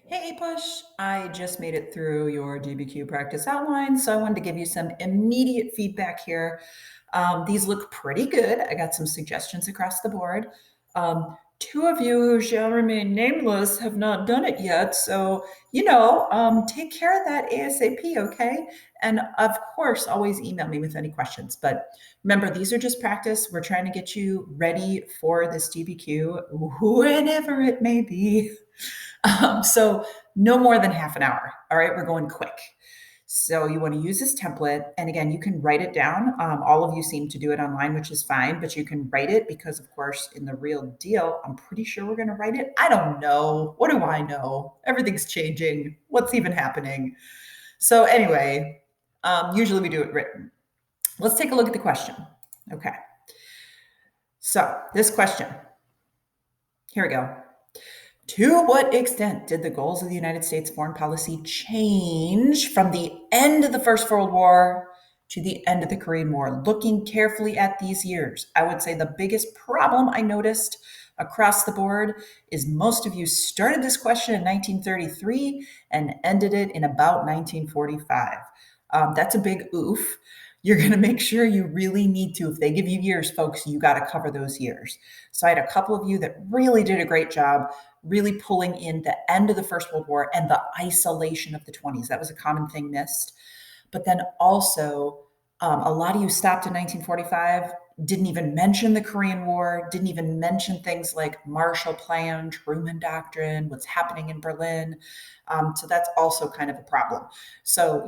Hey, APUSH, I just made it through your DBQ practice outline, so I wanted to give you some immediate feedback here. These look pretty good. I got some suggestions across the board. Two of you who shall remain nameless have not done it yet, so, take care of that ASAP, okay? And of course, always email me with any questions. But remember, these are just practice. We're trying to get you ready for this DBQ, whenever it may be. So no more than half an hour. All right, we're going quick. So you want to use this template. And again, you can write it down. All of you seem to do it online, which is fine, but you can write it because, of course, in the real deal, I'm pretty sure we're going to write it. I don't know. What do I know? Everything's changing. What's even happening? So anyway, usually we do it written. Let's take a look at the question. Okay. So this question, here we go. To what extent did the goals of the United States foreign policy change from the end of the First World War to the end of the Korean War? Looking carefully at these years, I would say the biggest problem I noticed across the board is most of you started this question in 1933 and ended it in about 1945. That's a big oof. You're going to make sure you really need to. If they give you years, folks, you got to cover those years. So I had a couple of you that really did a great job really pulling in the end of the First World War and the isolation of the 20s. That was a common thing missed. But then also, a lot of you stopped in 1945, didn't even mention the Korean War, didn't even mention things like Marshall Plan, Truman Doctrine, what's happening in Berlin. So that's also kind of a problem. So,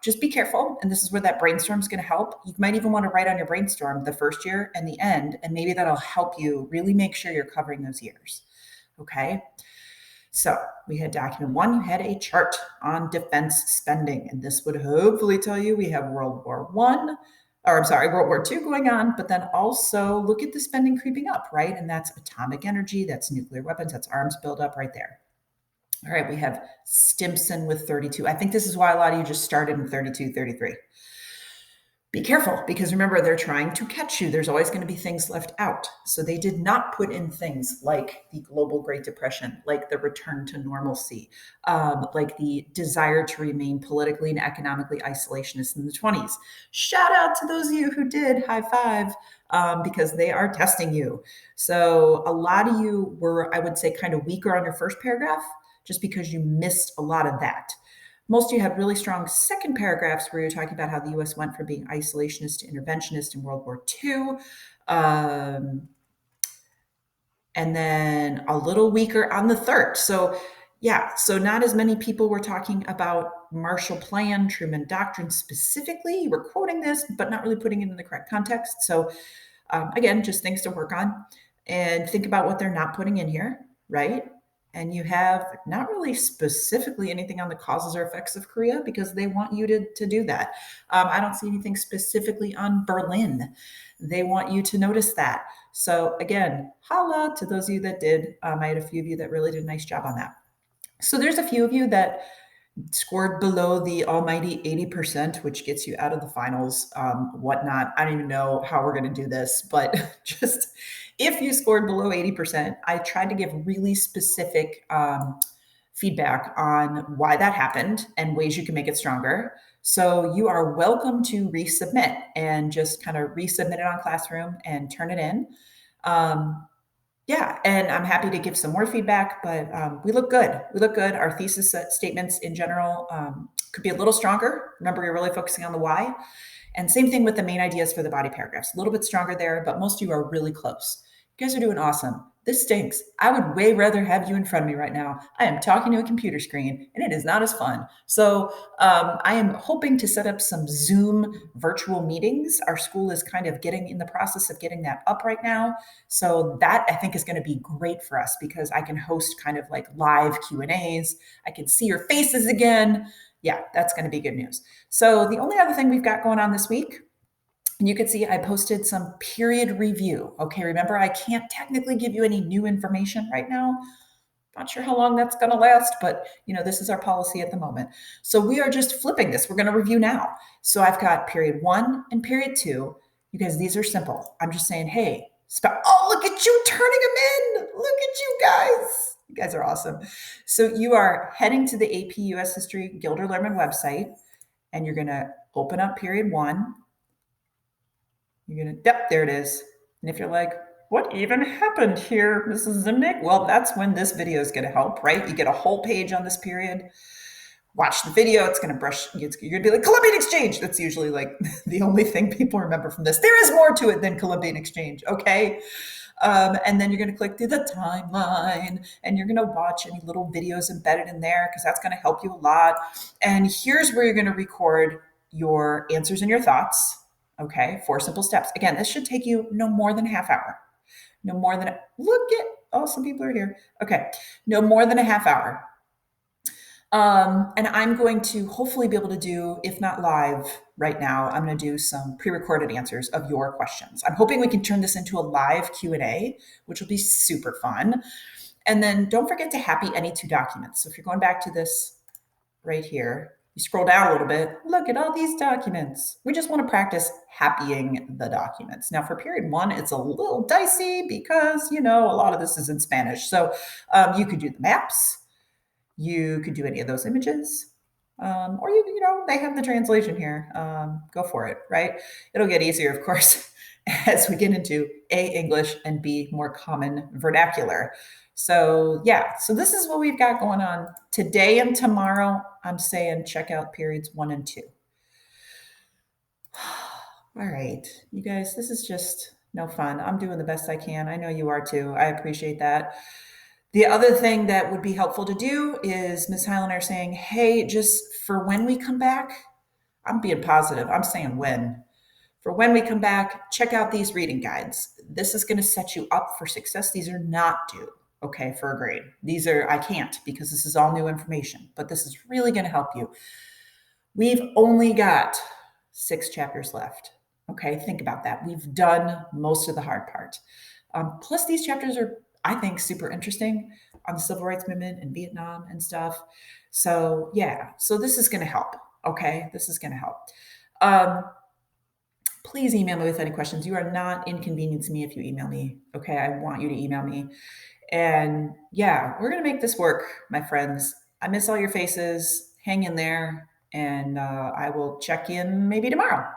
just be careful. And this is where that brainstorm is going to help. You might even want to write on your brainstorm the first year and the end, and maybe that'll help you really make sure you're covering those years. Okay. So we had document one, you had a chart on defense spending, and this would hopefully tell you we have World War II going on, but then also look at the spending creeping up, right? And that's atomic energy, that's nuclear weapons, that's arms buildup right there. All right, we have Stimson with 32. I think this is why a lot of you just started in 32, 33. Be careful, because remember, they're trying to catch you. There's always going to be things left out. So they did not put in things like the global Great Depression, like the return to normalcy, like the desire to remain politically and economically isolationist in the 20s. Shout out to those of you who did, high five, because they are testing you. So a lot of you were, I would say, kind of weaker on your first paragraph, just because you missed a lot of that. Most of you had really strong second paragraphs where you're talking about how the US went from being isolationist to interventionist in World War II. And then a little weaker on the third. So, so not as many people were talking about Marshall Plan, Truman Doctrine specifically. You were quoting this, but not really putting it in the correct context. So, again, just things to work on and think about what they're not putting in here, right? And you have not really specifically anything on the causes or effects of Korea because they want you to do that. I don't see anything specifically on Berlin. They want you to notice that. So again, holla to those of you that did. I had a few of you that really did a nice job on that. So there's a few of you that scored below the almighty 80%, which gets you out of the finals, whatnot. I don't even know how we're going to do this, but just if you scored below 80%, I tried to give really specific feedback on why that happened and ways you can make it stronger. So you are welcome to resubmit and just kind of resubmit it on Classroom and turn it in. And I'm happy to give some more feedback, but we look good. We look good. Our thesis statements in general could be a little stronger. Remember, you're really focusing on the why. And same thing with the main ideas for the body paragraphs. A little bit stronger there, but most of you are really close. You guys are doing awesome. This stinks. I would way rather have you in front of me right now. I am talking to a computer screen, and it is not as fun. So I am hoping to set up some Zoom virtual meetings. Our school is kind of getting in the process of getting that up right now. So that I think is going to be great for us because I can host kind of like live Q&As. I can see your faces again. Yeah, that's going to be good news. So the only other thing we've got going on this week, and you can see I posted some period review. Okay, remember, I can't technically give you any new information right now. Not sure how long that's going to last, but this is our policy at the moment. So we are just flipping this. We're going to review now. So I've got period 1 and period 2. You guys, these are simple. I'm just saying, hey, oh, look at you turning them in. Look at you guys. You guys are awesome. So you are heading to the AP US History Gilder Lehrman website, and you're going to open up period 1. You're going to, yep, there it is. And if you're like, what even happened here, Mrs. Zimnick? Well, that's when this video is going to help, right? You get a whole page on this period. Watch the video. It's going to brush. You're going to be like, Columbian Exchange. That's usually like the only thing people remember from this. There is more to it than Columbian Exchange, okay? And then you're going to click through the timeline, and you're going to watch any little videos embedded in there, because that's going to help you a lot. And here's where you're going to record your answers and your thoughts. Okay, 4 simple steps. Again, this should take you no more than a half hour. No more than, some people are here. Okay, no more than a half hour. And I'm going to hopefully be able to do, if not live right now, I'm going to do some pre-recorded answers of your questions. I'm hoping we can turn this into a live Q&A, which will be super fun. And then don't forget to happy any 2 documents. So if you're going back to this right here, you scroll down a little bit, look at all these documents. We just want to practice happying the documents. Now for period 1, it's a little dicey because, a lot of this is in Spanish. So you could do the maps. You could do any of those images, or they have the translation here. Go for it, right? It'll get easier, of course, as we get into A, English, and B, more common vernacular. So yeah, so this is what we've got going on today and tomorrow. I'm saying check out periods 1 and 2. All right, you guys, this is just no fun. I'm doing the best I can. I know you are too. I appreciate that. The other thing that would be helpful to do is Ms. Highlander saying, hey, just for when we come back, I'm being positive. I'm saying when. For when we come back, check out these reading guides. This is going to set you up for success. These are not due, okay, for a grade. These are, I can't, because this is all new information, but this is really going to help you. We've only got 6 chapters left. Okay, think about that. We've done most of the hard part. Plus, these chapters are, I think, super interesting on the civil rights movement in Vietnam and stuff. So yeah, so this is going to help. Okay, this is going to help. Please email me with any questions. You are not inconveniencing me if you email me. Okay, I want you to email me. And yeah, we're going to make this work, my friends. I miss all your faces. Hang in there, and I will check in maybe tomorrow.